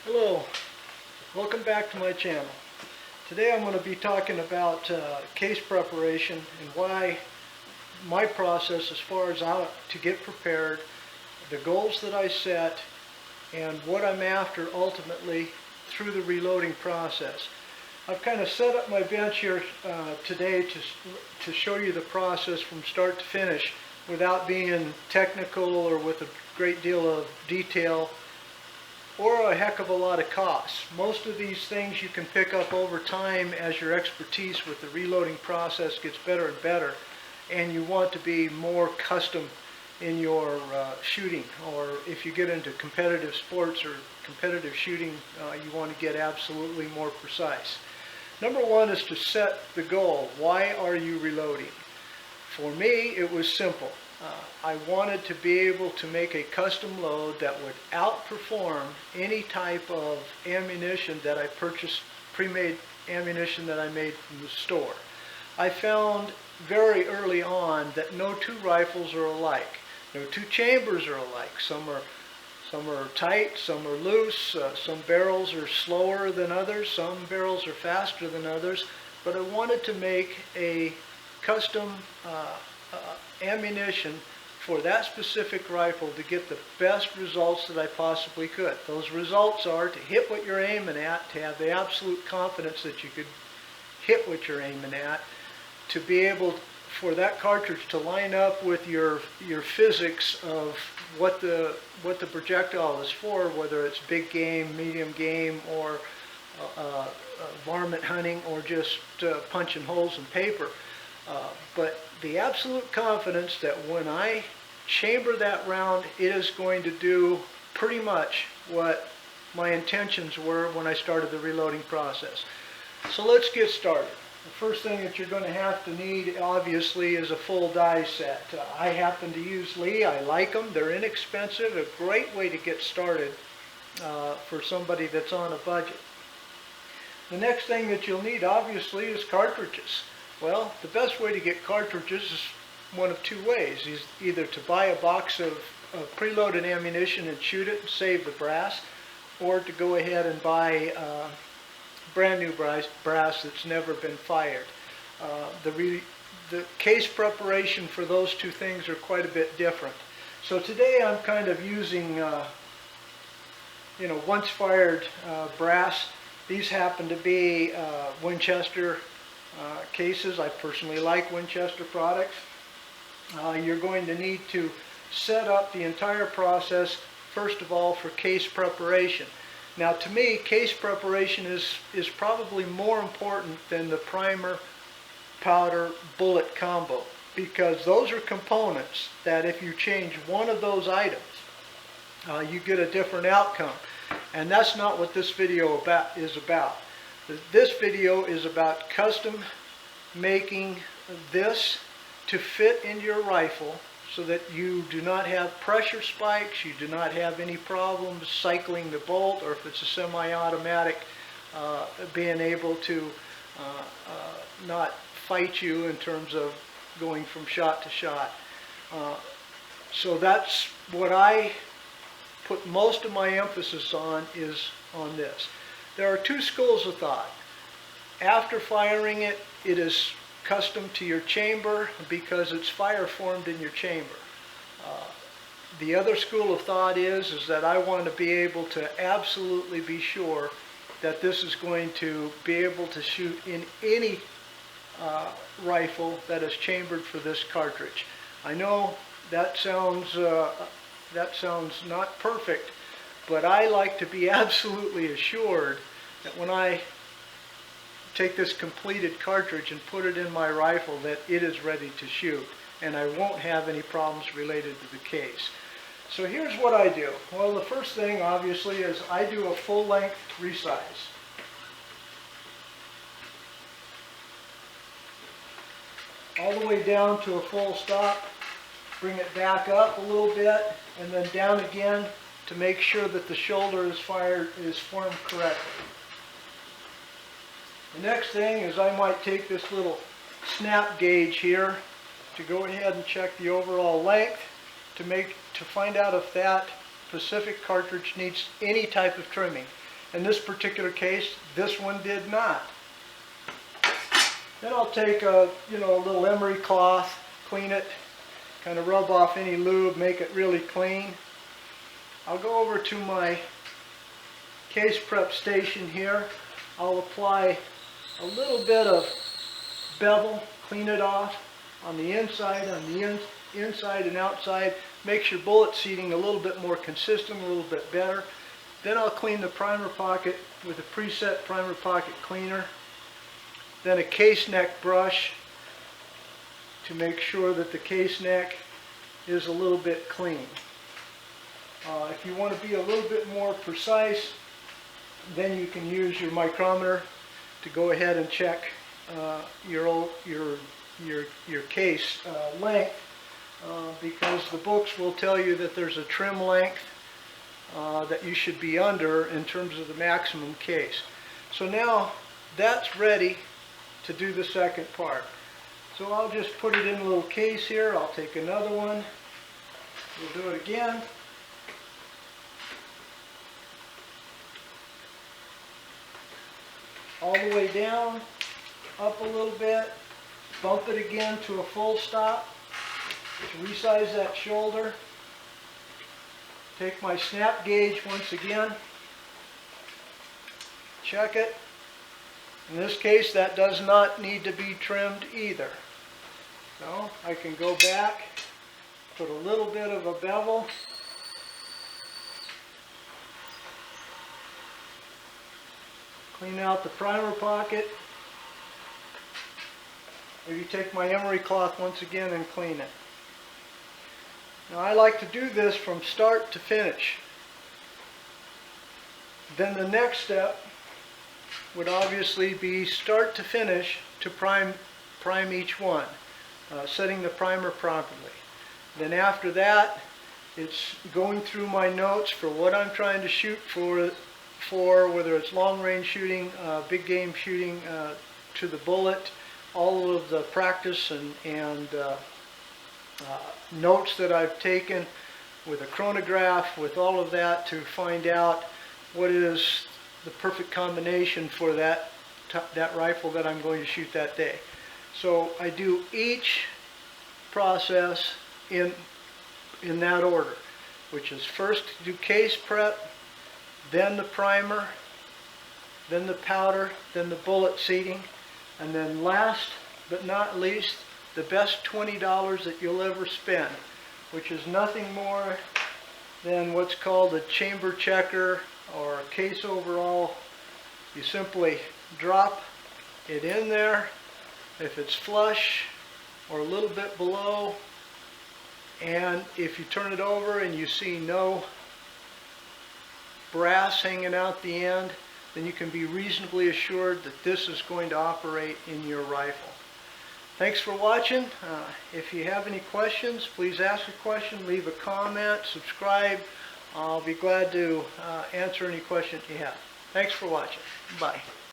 Hello, welcome back to my channel. Today I'm going to be talking about case preparation and why my process as far as how to get prepared, the goals that I set, and what I'm after ultimately through the reloading process. I've kind of set up my bench here today to show you the process from start to finish without being technical or with a great deal of detail or a heck of a lot of costs. Most of these things you can pick up over time as your expertise with the reloading process gets better and better, and you want to be more custom in your shooting, or if you get into competitive sports or competitive shooting, you want to get absolutely more precise. Number one is to set the goal. Why are you reloading? For me, it was simple. I wanted to be able to make a custom load that would outperform any type of ammunition that I purchased, pre-made ammunition that I made from the store. I found very early on that no two rifles are alike. No two chambers are alike. Some are tight, some are loose, some barrels are slower than others, some barrels are faster than others, but I wanted to make a custom ammunition for that specific rifle to get the best results that I possibly could. Those results are to hit what you're aiming at, to have the absolute confidence that you could hit what you're aiming at, to be able for that cartridge to line up with your physics of what the projectile is for, whether it's big game, medium game, or varmint hunting, or just punching holes in paper. But the absolute confidence that when I chamber that round, it is going to do pretty much what my intentions were when I started the reloading process. So let's get started. The first thing that you're going to have to need, obviously, is a full die set. I happen to use Lee. I like them. They're inexpensive. A great way to get started for somebody that's on a budget. The next thing that you'll need, obviously, is cartridges. Well, the best way to get cartridges is one of two ways. Is either to buy a box of preloaded ammunition and shoot it and save the brass, or to go ahead and buy brand new brass that's never been fired. The case preparation for those two things are quite a bit different. So today I'm kind of using once fired brass. These happen to be Winchester cases. I personally like Winchester products. You're going to need to set up the entire process first of all for case preparation. Now, to me, case preparation is probably more important than the primer, powder, bullet combo, because those are components that if you change one of those items, you get a different outcome. And that's not what this video is about. This video is about custom making this to fit into your rifle so that you do not have pressure spikes, you do not have any problems cycling the bolt, or if it's a semi-automatic, being able to not fight you in terms of going from shot to shot. So that's what I put most of my emphasis on, is on this. There are two schools of thought. After firing it, it is custom to your chamber because it's fire formed in your chamber. The other school of thought is that I want to be able to absolutely be sure that this is going to be able to shoot in any rifle that is chambered for this cartridge. I know that sounds not perfect, but I like to be absolutely assured that when I take this completed cartridge and put it in my rifle, that it is ready to shoot, and I won't have any problems related to the case. So here's what I do. Well, the first thing, obviously, is I do a full-length resize. All the way down to a full stop, bring it back up a little bit, and then down again to make sure that the shoulder is formed correctly. The next thing is I might take this little snap gauge here to go ahead and check the overall length to find out if that specific cartridge needs any type of trimming. In this particular case, this one did not. Then I'll take a little emery cloth, clean it, kind of rub off any lube, make it really clean. I'll go over to my case prep station here. I'll apply a little bit of bevel, clean it off on the inside, inside and outside. Makes your bullet seating a little bit more consistent, a little bit better. Then I'll clean the primer pocket with a preset primer pocket cleaner. Then a case neck brush to make sure that the case neck is a little bit clean. If you want to be a little bit more precise, then you can use your micrometer to go ahead and check your case length, because the books will tell you that there's a trim length that you should be under in terms of the maximum case. So now that's ready to do the second part. So I'll just put it in a little case here. I'll take another one. We'll do it again. All the way down, up a little bit, bump it again to a full stop, to resize that shoulder. Take my snap gauge once again, check it. In this case, that does not need to be trimmed either. So I can go back, put a little bit of a bevel, clean out the primer pocket. Maybe take my emery cloth once again and clean it. Now I like to do this from start to finish. Then the next step would obviously be start to finish to prime each one, setting the primer properly. Then after that, it's going through my notes for what I'm trying to shoot for whether it's long range shooting, big game shooting to the bullet, all of the practice and notes that I've taken with a chronograph, with all of that to find out what is the perfect combination for that rifle that I'm going to shoot that day. So I do each process in that order, which is first do case prep, then the primer, then the powder, then the bullet seating, and then last but not least, the best $20 that you'll ever spend, which is nothing more than what's called a chamber checker or a case overall. You simply drop it in there. If it's flush or a little bit below, and if you turn it over and you see no brass hanging out the end, then you can be reasonably assured that this is going to operate in your rifle. Thanks for watching. If you have any questions, please ask a question, leave a comment, subscribe. I'll be glad to answer any questions you have. Thanks for watching. Bye.